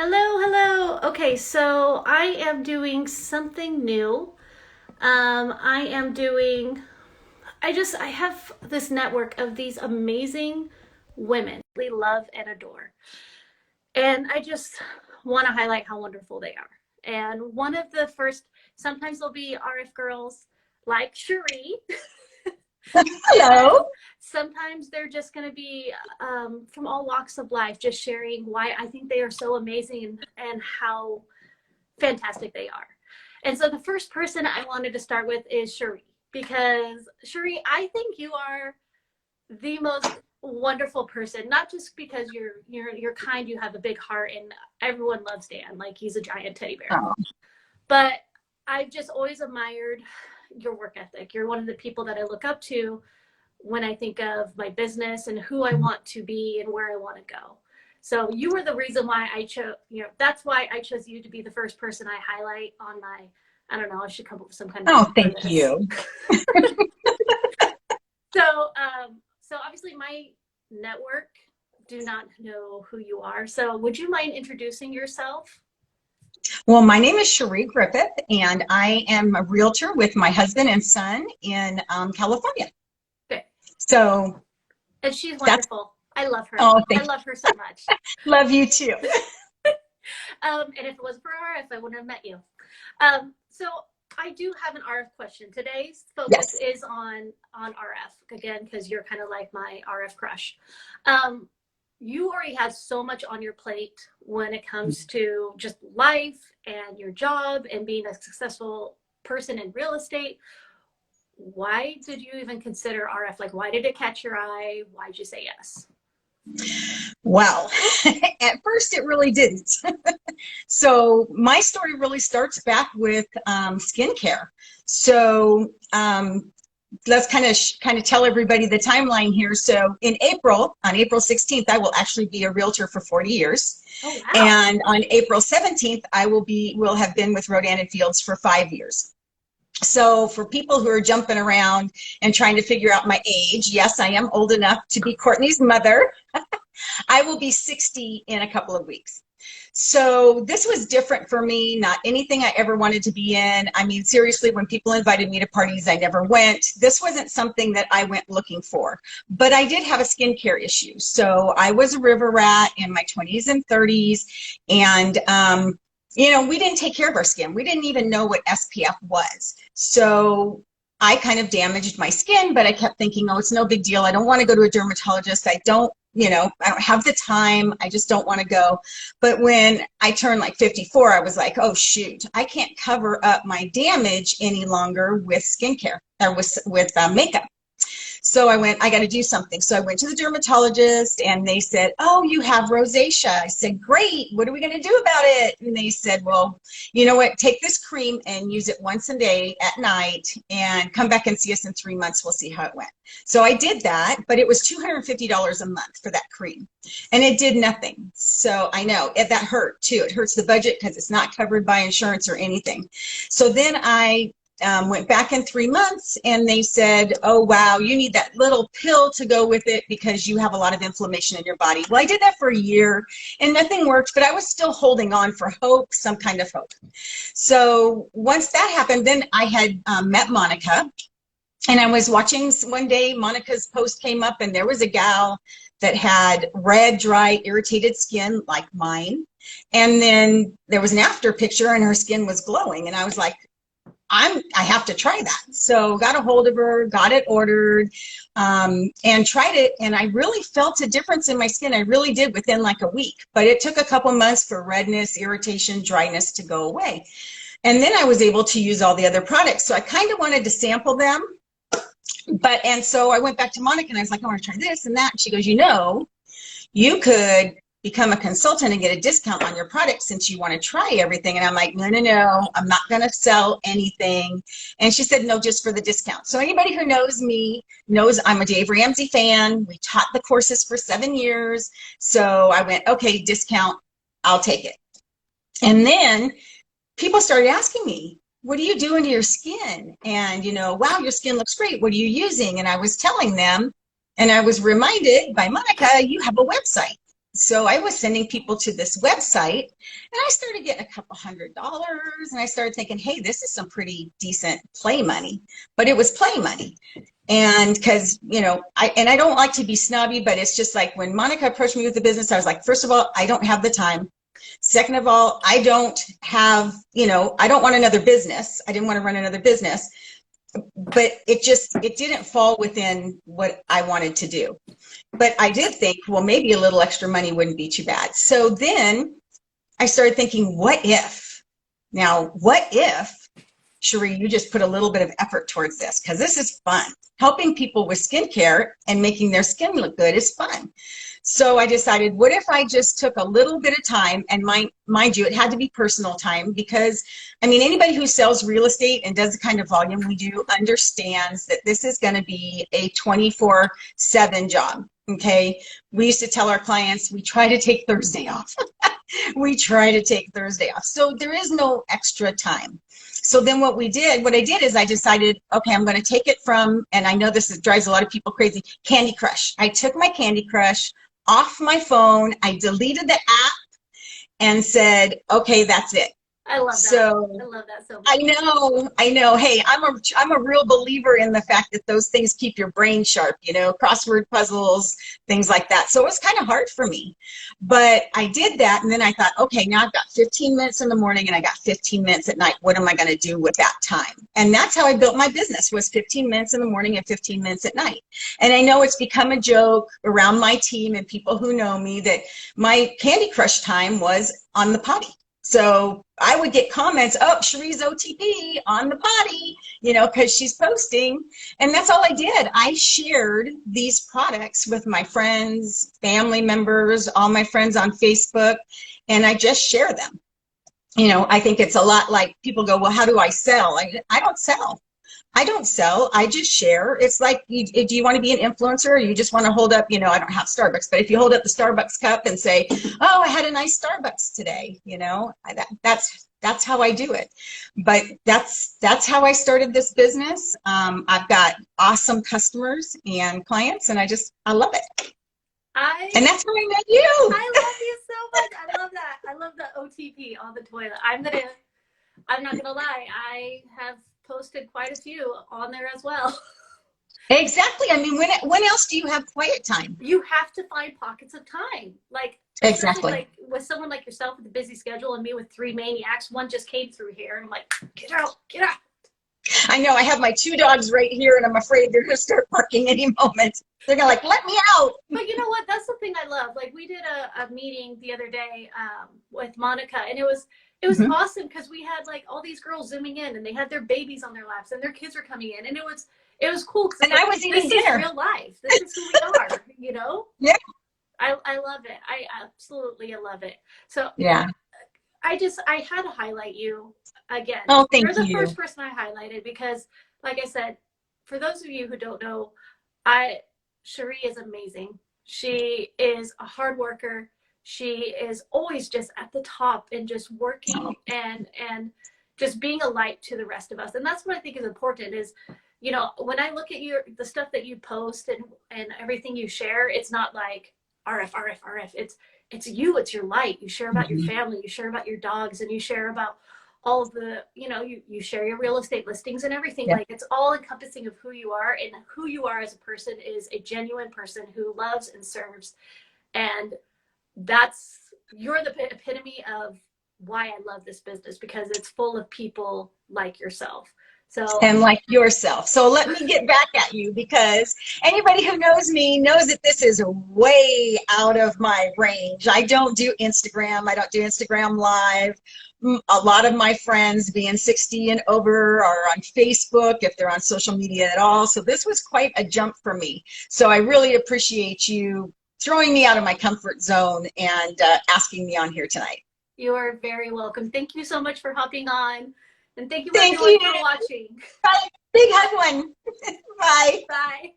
Hello, hello. Okay, so I am doing something new. I am doing, I have this network of these amazing women we love and adore. And I just want to highlight how wonderful they are. And one of the first, sometimes they'll be RF girls like Cheree, and Hello. sometimes they're just going to be from all walks of life, just sharing why I think they are so amazing and how fantastic they are. And so the first person I wanted to start with is Cheree, because Cheree, I think you are the most wonderful person, not just because you're kind, you have a big heart, and everyone loves Dan, like he's a giant teddy bear. Oh, But I've just always admired your work ethic. You're one of the people that I look up to when I think of my business and who I want to be and where I want to go. So you were the reason why I chose, that's why I chose you to be the first person I highlight on my, I don't know, I should come up with some kind of oh, name for thank this. you. So obviously my network do not know who you are. So would you mind introducing yourself? Well, my name is Cheree Griffith, and I am a realtor with my husband and son in California. Okay. So And she's that's, wonderful. I love her. oh, I thank love her so much. you. Love you too. And if it wasn't for RF, I wouldn't have met you. So I do have an RF question. Today's focus Yes. is on RF again because you're kind of like my RF crush. Um, you already have so much on your plate when it comes to just life and your job and being a successful person in real estate. Why did you even consider RF? Like, why did it catch your eye? Why did you say yes? Well, at first it really didn't. So my story really starts back with skincare. So let's kind of tell everybody the timeline here. So in April, on April 16th, I will actually be a realtor for 40 years. Oh, wow. And on April 17th, will have been with Rodan and Fields for 5 years. So for people who are jumping around and trying to figure out my age, yes, I am old enough to be Courtney's mother. I will be 60 in a couple of weeks. So this was different for me, not anything I ever wanted to be in. I mean, seriously, when people invited me to parties, I never went. This wasn't something that I went looking for, but I did have a skincare issue. So I was a river rat in my 20s and 30s, and we didn't take care of our skin. We didn't even know what SPF was. So I kind of damaged my skin, but I kept thinking, oh, it's no big deal. I don't want to go to a dermatologist. I don't have the time. I just don't want to go. But when I turned like 54, I was like, oh, shoot, I can't cover up my damage any longer with skincare or with makeup. So I went, I got to do something. So I went to the dermatologist and they said, oh, you have rosacea. I said, great. What are we going to do about it? And they said, well, you know what? Take this cream and use it once a day at night and come back and see us in 3 months. We'll see how it went. So I did that, but it was $250 a month for that cream and it did nothing. So I know that hurt too. It hurts the budget because it's not covered by insurance or anything. So then I went back in 3 months and they said, oh, wow, you need that little pill to go with it because you have a lot of inflammation in your body. Well, I did that for a year and nothing worked, but I was still holding on for hope, some kind of hope. So once that happened, then I had met Monica and I was watching one day, Monica's post came up and there was a gal that had red, dry, irritated skin like mine. And then there was an after picture and her skin was glowing. And I was like, I have to try that. So got a hold of her, got it ordered, and tried it. And I really felt a difference in my skin. I really did within like a week. But it took a couple months for redness, irritation, dryness to go away. And then I was able to use all the other products. So I kind of wanted to sample them. And so I went back to Monica and I was like, I want to try this and that. And she goes, you could become a consultant and get a discount on your product since you want to try everything. And I'm like, no, I'm not going to sell anything. And she said, no, just for the discount. So anybody who knows me knows I'm a Dave Ramsey fan. We taught the courses for 7 years. So I went, okay, discount, I'll take it. And then people started asking me, what are you doing to your skin? And, wow, your skin looks great. What are you using? And I was telling them, and I was reminded by Monica, you have a website. So I was sending people to this website, and I started getting a couple $100s, and I started thinking, hey, this is some pretty decent play money. But it was play money. And because, you know, I don't like to be snobby, but it's just like when Monica approached me with the business, I was like, first of all, I don't have the time. Second of all, I don't have, you know, I don't want another business. I didn't want to run another business, but it didn't fall within what I wanted to do. But I did think, well, maybe a little extra money wouldn't be too bad. So then I started thinking, what if? Now, what if, Cheree, you just put a little bit of effort towards this? Because this is fun. Helping people with skincare and making their skin look good is fun. So I decided, what if I just took a little bit of time, and mind you, it had to be personal time, because, I mean, anybody who sells real estate and does the kind of volume we do understands that this is going to be a 24/7 job, okay? We used to tell our clients, we try to take Thursday off. We try to take Thursday off. So there is no extra time. So then what I did is I decided, okay, I'm going to take it from, and I know drives a lot of people crazy, Candy Crush. I took my Candy Crush off my phone. I deleted the app and said, okay, that's it. I love that. So I love that so much. I know. Hey, I'm a real believer in the fact that those things keep your brain sharp, you know, crossword puzzles, things like that. So it was kind of hard for me, but I did that. And then I thought, okay, now I've got 15 minutes in the morning and I got 15 minutes at night. What am I going to do with that time? And that's how I built my business, was 15 minutes in the morning and 15 minutes at night. And I know it's become a joke around my team and people who know me that my Candy Crush time was on the potty. So I would get comments, oh, Cheree's OTP on the potty, you know, because she's posting. And that's all I did. I shared these products with my friends, family members, all my friends on Facebook, and I just share them. You know, I think it's a lot like people go, well, how do I sell? I don't sell. I don't sell. I just share. It's like, do you want to be an influencer, or you just want to hold up, you know, I don't have Starbucks, but if you hold up the Starbucks cup and say, oh, I had a nice Starbucks today, you know, that's how I do it. But that's how I started this business. I've got awesome customers and clients, and I love it. And that's how I met you. I love you so much. I love that. I love the OTP on the toilet. I'm not gonna lie. I have posted quite a few on there as well. Exactly. I mean, when else do you have quiet time? You have to find pockets of time. Like, exactly. Like with someone like yourself with a busy schedule, and me with 3 maniacs, one just came through here, and I'm like, get out, get out. I know. I have my 2 dogs right here, and I'm afraid they're going to start barking any moment. They're going to like, let me out. But you know what? That's the thing I love. Like, we did a meeting the other day with Monica, and it was awesome, because we had like all these girls zooming in, and they had their babies on their laps, and their kids were coming in, and it was cool. And like, I was eating dinner. This is real life. This is who we are, you know? Yeah. I love it. I absolutely love it. So yeah, I had to highlight you again. Oh, thank you. You're the first person I highlighted, because, like I said, for those of you who don't know, Cheree is amazing. She is a hard worker. She is always just at the top and just working and just being a light to the rest of us. And that's what I think is important is, you know, when I look at the stuff that you post and everything you share, it's not like RF. It's you, it's your light. You share about your family, you share about your dogs, and you share about all of the, you know, you share your real estate listings and everything. Like, it's all encompassing of who you are, and who you are as a person is a genuine person who loves and serves. And you're the epitome of why I love this business, because it's full of people like yourself. And like yourself. So let me get back at you, because anybody who knows me knows that this is way out of my range. I don't do Instagram. I don't do Instagram Live. A lot of my friends, being 60 and over, are on Facebook, if they're on social media at all. So this was quite a jump for me. So I really appreciate you throwing me out of my comfort zone and asking me on here tonight. You are very welcome. Thank you so much for hopping on. And thank you everyone for watching. Bye. Big hug one. Bye. Bye.